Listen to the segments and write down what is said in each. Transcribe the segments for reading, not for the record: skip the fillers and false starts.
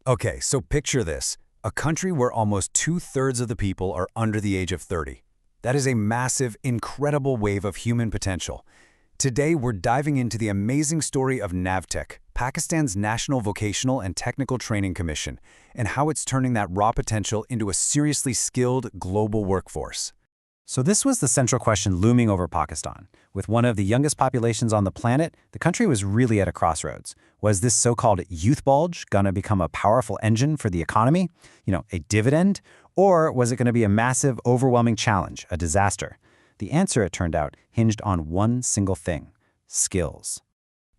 Okay, so picture this. A country where almost two-thirds of the people are under the age of 30. That is a massive, incredible wave of human potential. Today, we're diving into the amazing story of NAVTTC, Pakistan's National Vocational and Technical Training Commission, and how it's turning that raw potential into a seriously skilled global workforce. So this was the central question looming over Pakistan. With one of the youngest populations on the planet, the country was really at a crossroads. Was this so-called youth bulge gonna become a powerful engine for the economy? A dividend? Or was it gonna be a massive, overwhelming challenge, a disaster? The answer, it turned out, hinged on one single thing: skills.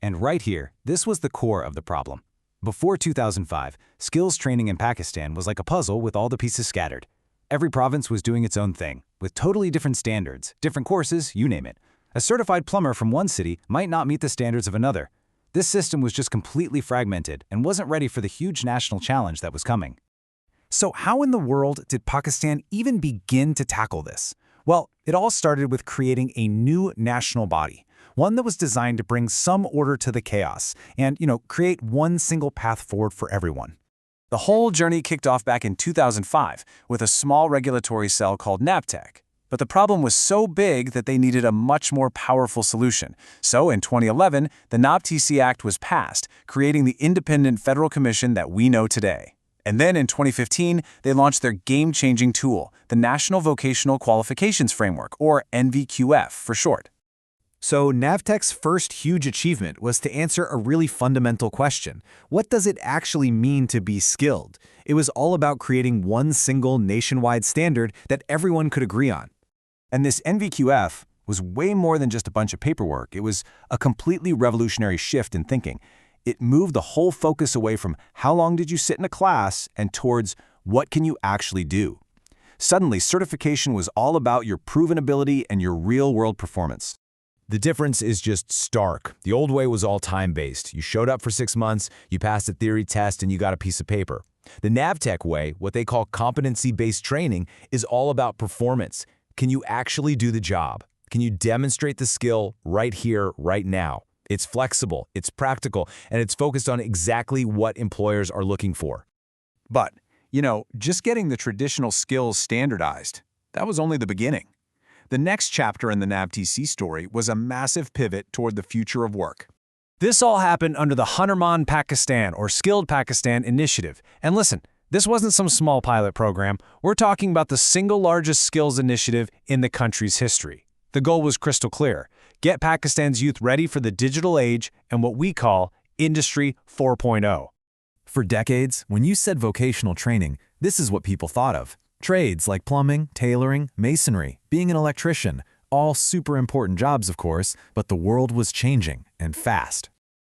And right here, this was the core of the problem. Before 2005, skills training in Pakistan was like a puzzle with all the pieces scattered. Every province was doing its own thing, with totally different standards, different courses, you name it. A certified plumber from one city might not meet the standards of another. This system was just completely fragmented and wasn't ready for the huge national challenge that was coming. So how in the world did Pakistan even begin to tackle this? Well, it all started with creating a new national body, one that was designed to bring some order to the chaos and, create one single path forward for everyone. The whole journey kicked off back in 2005 with a small regulatory cell called NAVTTC. But the problem was so big that they needed a much more powerful solution. So in 2011, the NAVTTC Act was passed, creating the independent federal commission that we know today. And then in 2015, they launched their game-changing tool, the National Vocational Qualifications Framework, or NVQF for short. So NAVTTC's first huge achievement was to answer a really fundamental question. What does it actually mean to be skilled? It was all about creating one single nationwide standard that everyone could agree on. And this NVQF was way more than just a bunch of paperwork. It was a completely revolutionary shift in thinking. It moved the whole focus away from how long did you sit in a class and towards what can you actually do. Suddenly, certification was all about your proven ability and your real-world performance. The difference is just stark. The old way was all time-based. You showed up for 6 months, you passed a theory test, and you got a piece of paper. The NAVTTC way, what they call competency-based training, is all about performance. Can you actually do the job? Can you demonstrate the skill right here, right now? It's flexible, it's practical, and it's focused on exactly what employers are looking for. But, just getting the traditional skills standardized, that was only the beginning. The next chapter in the NAVTTC story was a massive pivot toward the future of work. This all happened under the Hunarman Pakistan, or Skilled Pakistan Initiative. And listen, this wasn't some small pilot program. We're talking about the single largest skills initiative in the country's history. The goal was crystal clear: get Pakistan's youth ready for the digital age and what we call Industry 4.0. For decades, when you said vocational training, this is what people thought of. Trades like plumbing, tailoring, masonry, being an electrician, all super important jobs, of course, but the world was changing, and fast.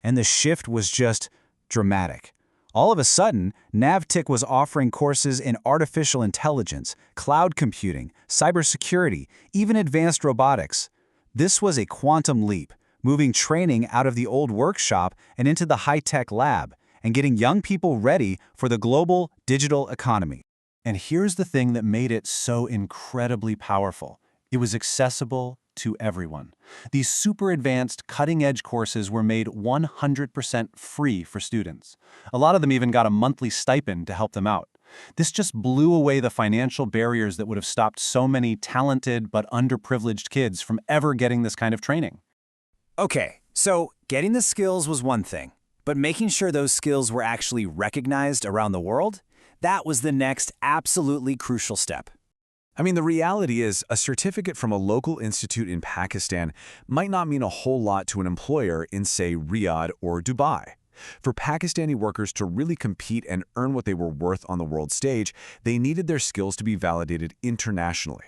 And the shift was just dramatic. All of a sudden, NAVTTC was offering courses in artificial intelligence, cloud computing, cybersecurity, even advanced robotics. This was a quantum leap, moving training out of the old workshop and into the high-tech lab, and getting young people ready for the global digital economy. And here's the thing that made it so incredibly powerful. It was accessible to everyone. These super advanced, cutting-edge courses were made 100% free for students. A lot of them even got a monthly stipend to help them out. This just blew away the financial barriers that would have stopped so many talented but underprivileged kids from ever getting this kind of training. Okay, so getting the skills was one thing, but making sure those skills were actually recognized around the world? That was the next absolutely crucial step. The reality is, a certificate from a local institute in Pakistan might not mean a whole lot to an employer in, say, Riyadh or Dubai. For Pakistani workers to really compete and earn what they were worth on the world stage, they needed their skills to be validated internationally.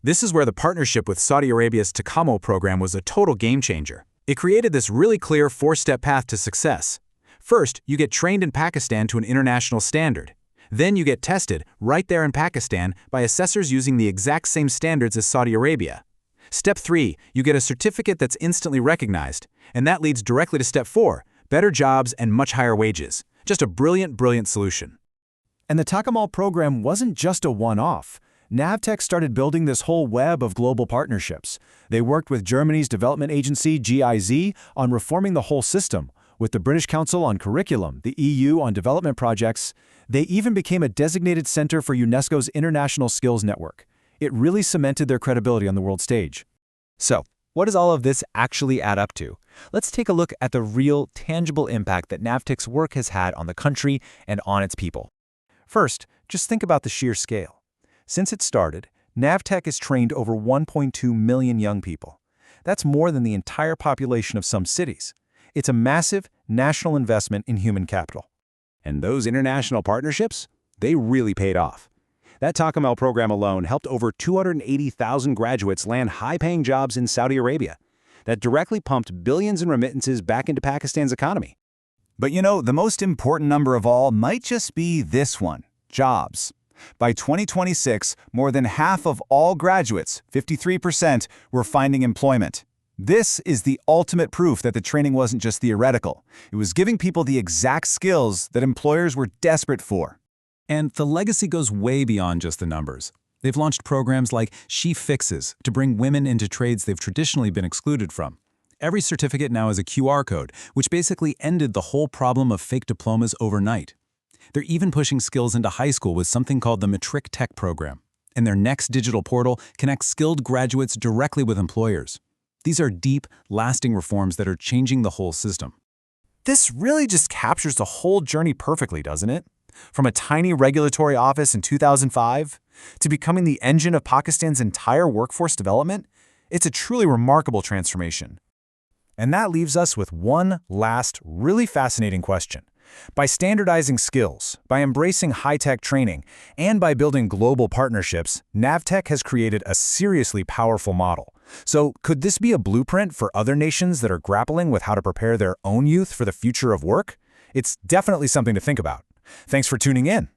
This is where the partnership with Saudi Arabia's Takamo program was a total game changer. It created this really clear 4-step path to success. First, you get trained in Pakistan to an international standard. Then you get tested right there in Pakistan by assessors using the exact same standards as Saudi Arabia. Step 3, you get a certificate that's instantly recognized. And that leads directly to Step 4, better jobs and much higher wages. Just a brilliant, brilliant solution. And the Takamo program wasn't just a one-off. NAVTTC started building this whole web of global partnerships. They worked with Germany's development agency, GIZ, on reforming the whole system, With the British Council on Curriculum, the EU on development projects, they even became a designated center for UNESCO's International Skills Network. It really cemented their credibility on the world stage. So, what does all of this actually add up to? Let's take a look at the real, tangible impact that NAVTTC's work has had on the country and on its people. First, just think about the sheer scale. Since it started, NAVTTC has trained over 1.2 million young people. That's more than the entire population of some cities. It's a massive national investment in human capital. And those international partnerships, they really paid off. That Takamel program alone helped over 280,000 graduates land high-paying jobs in Saudi Arabia. That directly pumped billions in remittances back into Pakistan's economy. But you know, the most important number of all might just be this one: jobs. By 2026, more than half of all graduates, 53%, were finding employment. This is the ultimate proof that the training wasn't just theoretical. It was giving people the exact skills that employers were desperate for. And the legacy goes way beyond just the numbers. They've launched programs like She Fixes to bring women into trades they've traditionally been excluded from. Every certificate now has a QR code, which basically ended the whole problem of fake diplomas overnight. They're even pushing skills into high school with something called the Matric Tech program. And their next digital portal connects skilled graduates directly with employers. These are deep, lasting reforms that are changing the whole system. This really just captures the whole journey perfectly, doesn't it? From a tiny regulatory office in 2005 to becoming the engine of Pakistan's entire workforce development, it's a truly remarkable transformation. And that leaves us with one last, really fascinating question. By standardizing skills, by embracing high-tech training, and by building global partnerships, NAVTTC has created a seriously powerful model. So, could this be a blueprint for other nations that are grappling with how to prepare their own youth for the future of work? It's definitely something to think about. Thanks for tuning in.